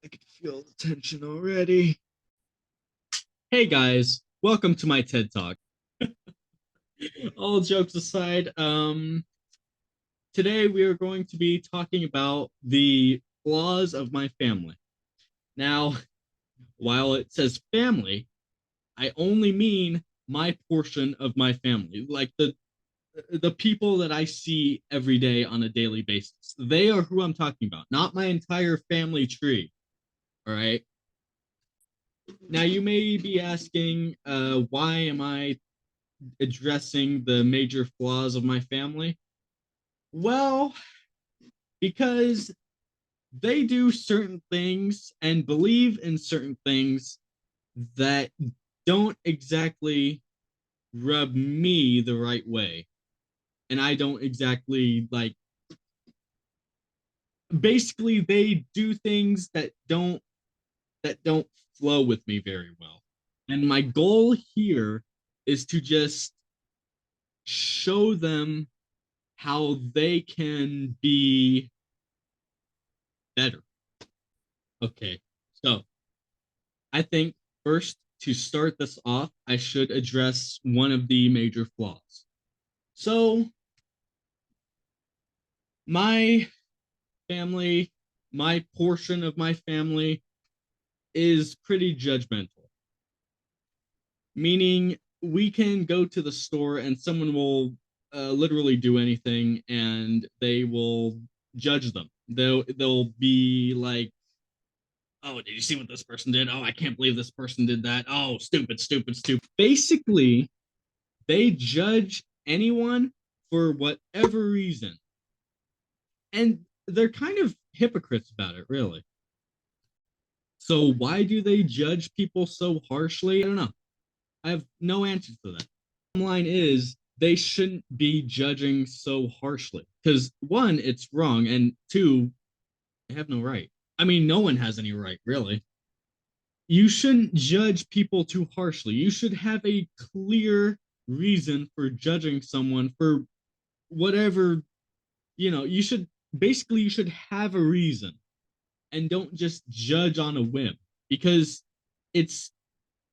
I can feel the tension already. Hey guys, welcome to my TED Talk. All jokes aside, today we are going to be talking about the flaws of my family. Now, while it says family, I only mean my portion of my family, like the people that I see every day on a daily basis. They are who I'm talking about, not my entire family tree. All right. Now you may be asking, why am I addressing the major flaws of my family? Well, because they do certain things and believe in certain things that don't exactly rub me the right way. And I don't exactly like, basically they do things that don't flow with me very well. And my goal here is to just show them how they can be better. Okay, so I think first to start this off, I should address one of the major flaws. So, my family, my portion of my family is pretty judgmental, meaning we can go to the store and someone will literally do anything and they will judge them. They'll be like, oh, did you see what this person did? Oh, I can't believe this person did that. Oh, stupid, stupid, stupid. Basically, they judge anyone for whatever reason. And they're kind of hypocrites about it, really. So, why do they judge people so harshly? I don't know. I have no answer to that. The line is they shouldn't be judging so harshly because one, it's wrong, and two, they have no right. I mean, no one has any right, really. You shouldn't judge people too harshly. You should have a clear reason for judging someone for whatever, you should basically you should have a reason and don't just judge on a whim because it's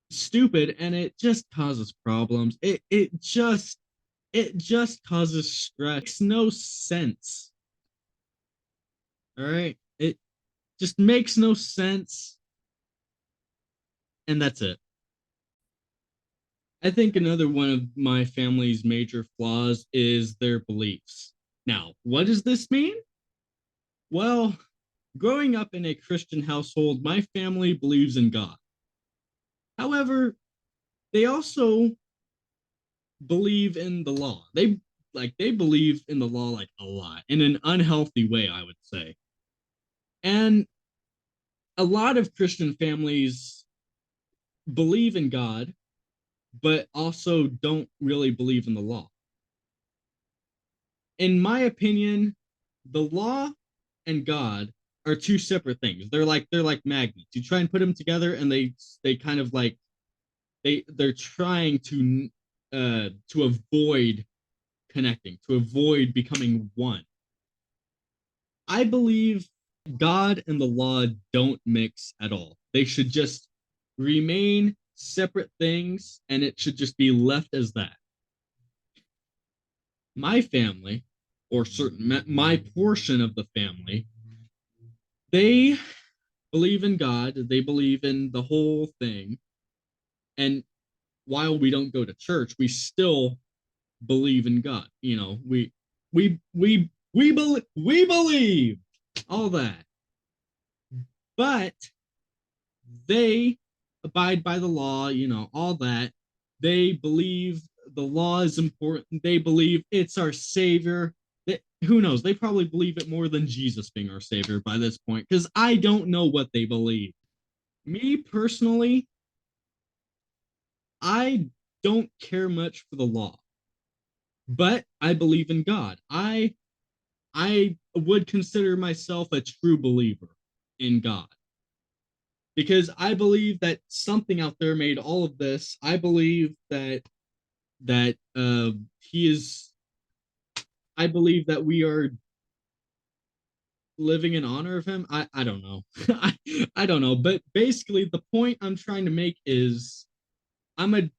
stupid and it just causes problems. It just causes stress. It makes no sense. All right? It just makes no sense and that's it. I think another one of my family's major flaws is their beliefs. Now, what does this mean? Well, growing up in a Christian household, my family believes in God. However, they also believe in the law. They believe in the law like a lot in an unhealthy way, I would say. And a lot of Christian families believe in God, but also don't really believe in the law. In my opinion, the law and God are two separate things. They're like magnets. You try and put them together, and they kind of like they're trying to avoid connecting, to avoid becoming one. I believe God and the law don't mix at all. They should just remain separate things, and it should just be left as that. My family, or certain my portion of the family, they believe in God. They believe in the whole thing, and while we don't go to church, we still believe in God. We believe all that, but they abide by the law. All that. They believe the law is important. They believe it's our savior. Who knows? They probably believe it more than Jesus being our savior by this point, because I don't know what they believe. Me personally, I don't care much for the law, but I believe in God. I would consider myself a true believer in God because I believe that something out there made all of this. I believe that. I believe that, he is. I believe that we are living in honor of him. I don't know. I don't know. But basically, the point I'm trying to make is I'm a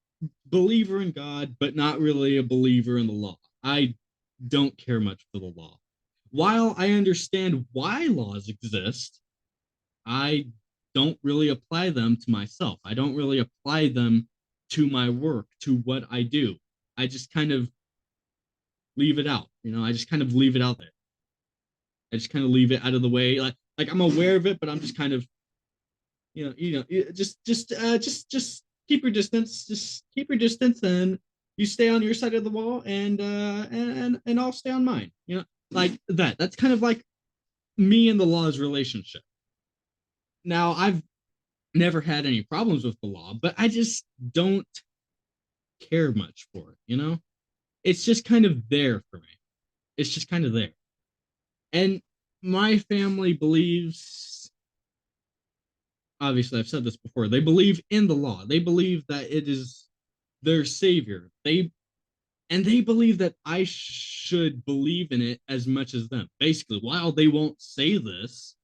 believer in God, but not really a believer in the law. I don't care much for the law. While I understand why laws exist, I don't really apply them to myself. I don't really apply them to my work, to what I do. I just kind of leave it out. I just kind of leave it out there. I just kind of leave it out of the way. Like I'm aware of it, but I'm just kind of just keep your distance. Just keep your distance, and you stay on your side of the wall, and I'll stay on mine. Like that. That's kind of like me and the law's relationship. Now, I've never had any problems with the law, but I just don't care much for it. It's just kind of there for me. It's just kind of there. And my family believes, obviously, I've said this before, they believe in the law. They believe that it is their savior. They believe that I should believe in it as much as them. Basically, while they won't say this,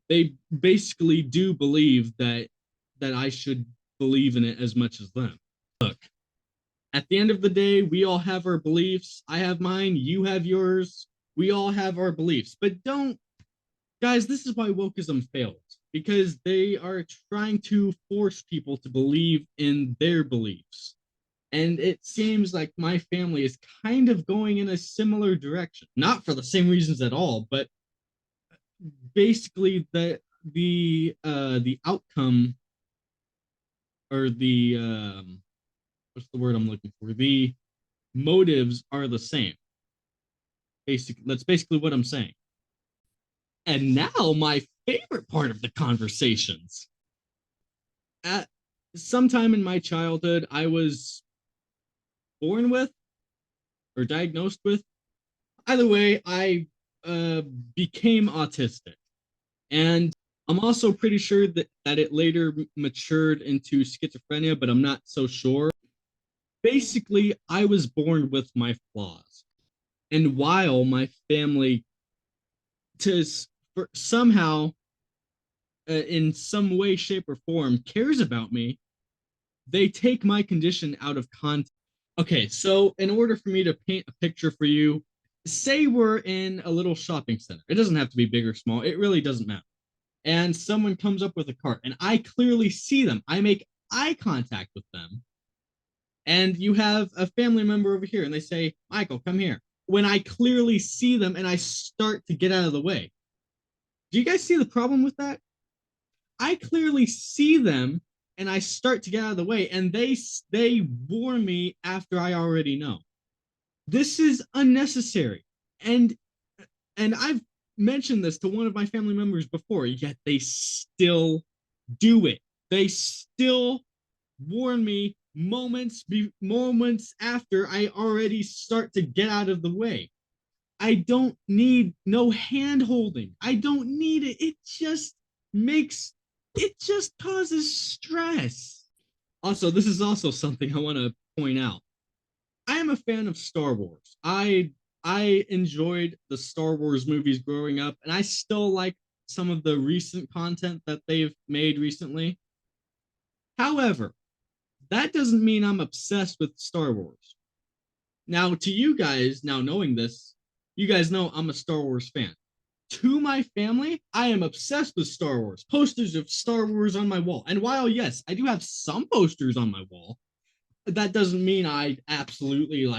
they basically do believe that I should believe in it as much as them. Look, at the end of the day, we all have our beliefs. I have mine, you have yours. We all have our beliefs. But don't, guys, this is why wokeism fails, because they are trying to force people to believe in their beliefs. And it seems like my family is kind of going in a similar direction. Not for the same reasons at all, but basically the outcome, or the what's the word I'm looking for? The motives are the same. That's basically what I'm saying. And now my favorite part of the conversations. At sometime in my childhood, I was born with or diagnosed with. Either way, I became autistic. And I'm also pretty sure that it later matured into schizophrenia, but I'm not so sure. Basically, I was born with my flaws. And while my family to somehow, in some way, shape, or form, cares about me, they take my condition out of context. Okay, so in order for me to paint a picture for you, say we're in a little shopping center. It doesn't have to be big or small, it really doesn't matter. And someone comes up with a cart, and I clearly see them. I make eye contact with them. And you have a family member over here, and they say, Michael, come here. When I clearly see them and I start to get out of the way. Do you guys see the problem with that? I clearly see them and I start to get out of the way, and they warn me after I already know. This is unnecessary. And I've mentioned this to one of my family members before, yet they still do it. They still warn me moments after I already start to get out of the way. I don't need no hand holding. I don't need it. It just causes stress. Also, this is also something I want to point out. I am a fan of Star Wars. I enjoyed the Star Wars movies growing up, and I still like some of the recent content that they've made recently. However, that doesn't mean I'm obsessed with Star Wars. Now, to you guys, now knowing this, you guys know I'm a Star Wars fan. To my family, I am obsessed with Star Wars. Posters of Star Wars on my wall. And while, yes, I do have some posters on my wall, that doesn't mean I absolutely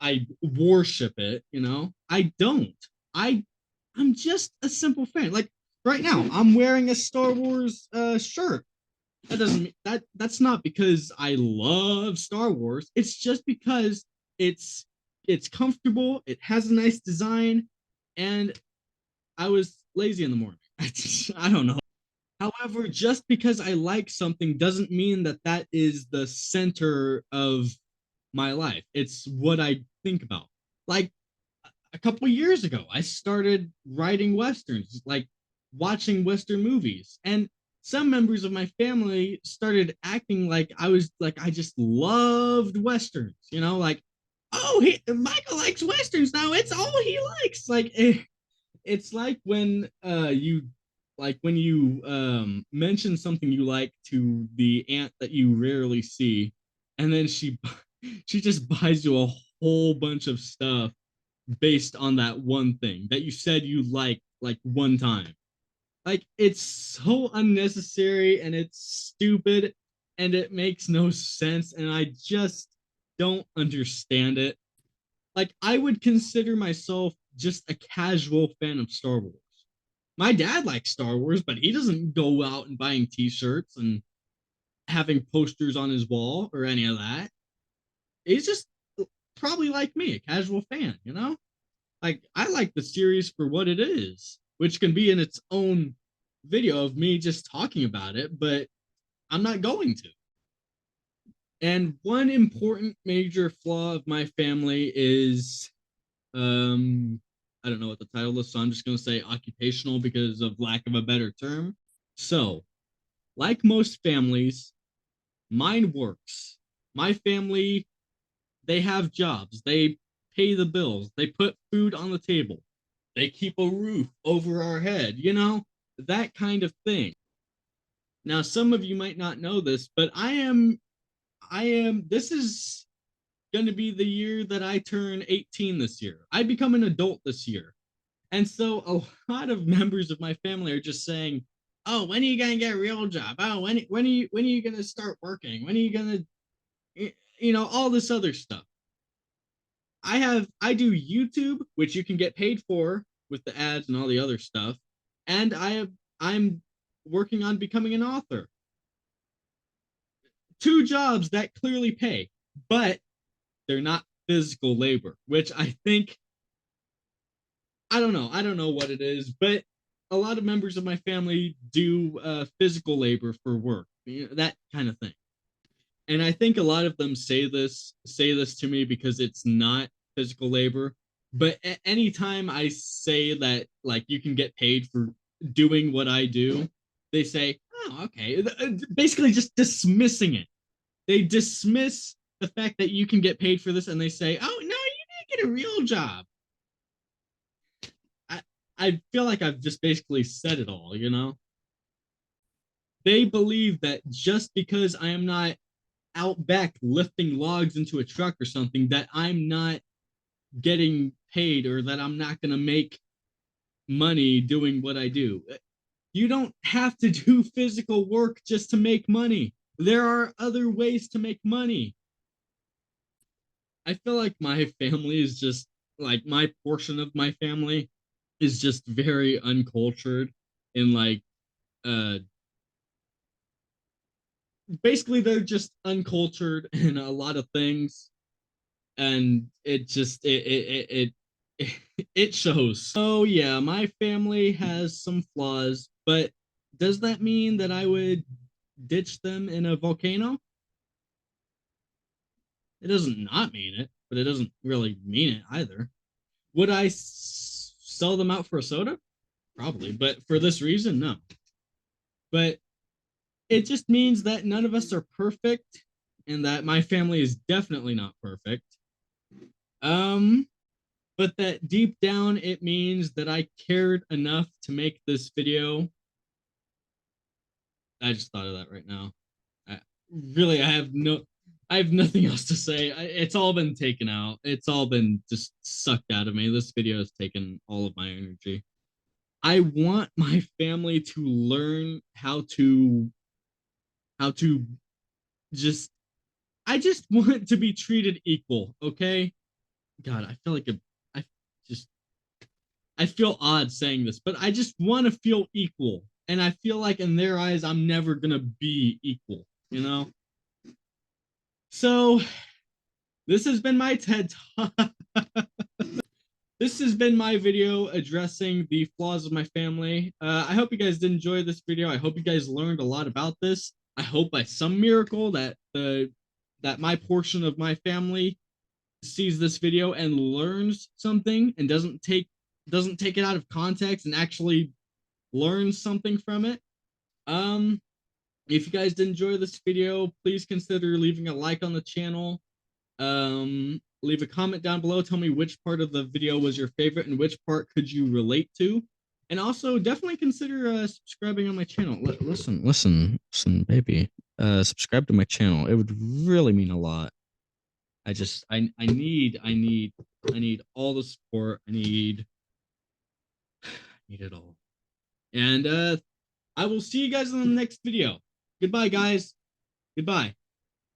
I worship it. I don't. I'm just a simple fan. Like right now, I'm wearing a Star Wars shirt. That doesn't mean that's not because I love Star Wars. It's just because it's it's comfortable, it has a nice design, and I was lazy in the morning. I don't know. However, just because I like something doesn't mean that that is the center of my life. It's what I think about. Like a couple years ago, I started writing westerns, like watching western movies, and some members of my family started acting like I just loved westerns. Like, oh, Michael likes westerns now. It's all he likes. Like, it's like when you mention something you like to the aunt that you rarely see, and then she just buys you a whole bunch of stuff based on that one thing that you said you like one time. Like it's so unnecessary and it's stupid and it makes no sense and I just don't understand it. Like I would consider myself just a casual fan of Star Wars. My dad likes Star Wars, but he doesn't go out and buying t-shirts and having posters on his wall or any of that. He's just probably like me, a casual fan, you know? Like I like the series for what it is, which can be in its own video of me just talking about it, but I'm not going to. And one important major flaw of my family is I don't know what the title is, so I'm just going to say occupational because of lack of a better term. So, like most families, mine works. My family, they have jobs, they pay the bills, they put food on the table, they keep a roof over our head, you know, that kind of thing. Now, some of you might not know this, but this is going to be the year that I turn 18 this year. I become an adult this year. And so a lot of members of my family are just saying, "Oh, when are you gonna get a real job? Oh, when are you gonna start working? When are you gonna, all this other stuff?" I do YouTube, which you can get paid for with the ads and all the other stuff, and I'm working on becoming an author. Two jobs that clearly pay, but they're not physical labor, which I don't know what it is, but a lot of members of my family do physical labor for work, that kind of thing. And I think a lot of them say this to me because it's not physical labor. But anytime I say that like you can get paid for doing what I do, they say, "Oh, okay." Basically, just dismissing it. They dismiss the fact that you can get paid for this, and they say, "Oh no, you didn't get a real job." I I feel like I've just basically said it all, you know? They believe that just because I am not out back lifting logs into a truck or something, that I'm not getting paid or that I'm not going to make money doing what I do. You don't have to do physical work just to make money. There are other ways to make money. I feel like my family is just like my portion of my family is just very uncultured and like uh basically they're just uncultured in a lot of things and it just it shows. Oh yeah, my family has some flaws, but does that mean that I would ditch them in a volcano? It doesn't not mean it, but it doesn't really mean it either. Would I sell them out for a soda? Probably, but for this reason, no. But it just means that none of us are perfect and that my family is definitely not perfect. Um, but that deep down it means that I cared enough to make this video. I just thought of that right now. I, really, I have nothing else to say. It's all been taken out. It's all been just sucked out of me. This video has taken all of my energy. I want my family to learn how to just I just want to be treated equal, okay? God, I feel like I just I feel odd saying this, but I just want to feel equal. And I feel like in their eyes, I'm never going to be equal, you know? So this has been my TED Talk. This has been my video addressing the flaws of my family. I hope you guys did enjoy this video. I hope you guys learned a lot about this. I hope by some miracle that my portion of my family sees this video and learns something and doesn't take it out of context and actually learns something from it. If you guys did enjoy this video, please consider leaving a like on the channel. Leave a comment down below. Tell me which part of the video was your favorite and which part could you relate to. And also definitely consider subscribing on my channel. Listen, baby. Subscribe to my channel. It would really mean a lot. I need all the support. I need it all. And I will see you guys in the next video. Goodbye, guys. Goodbye.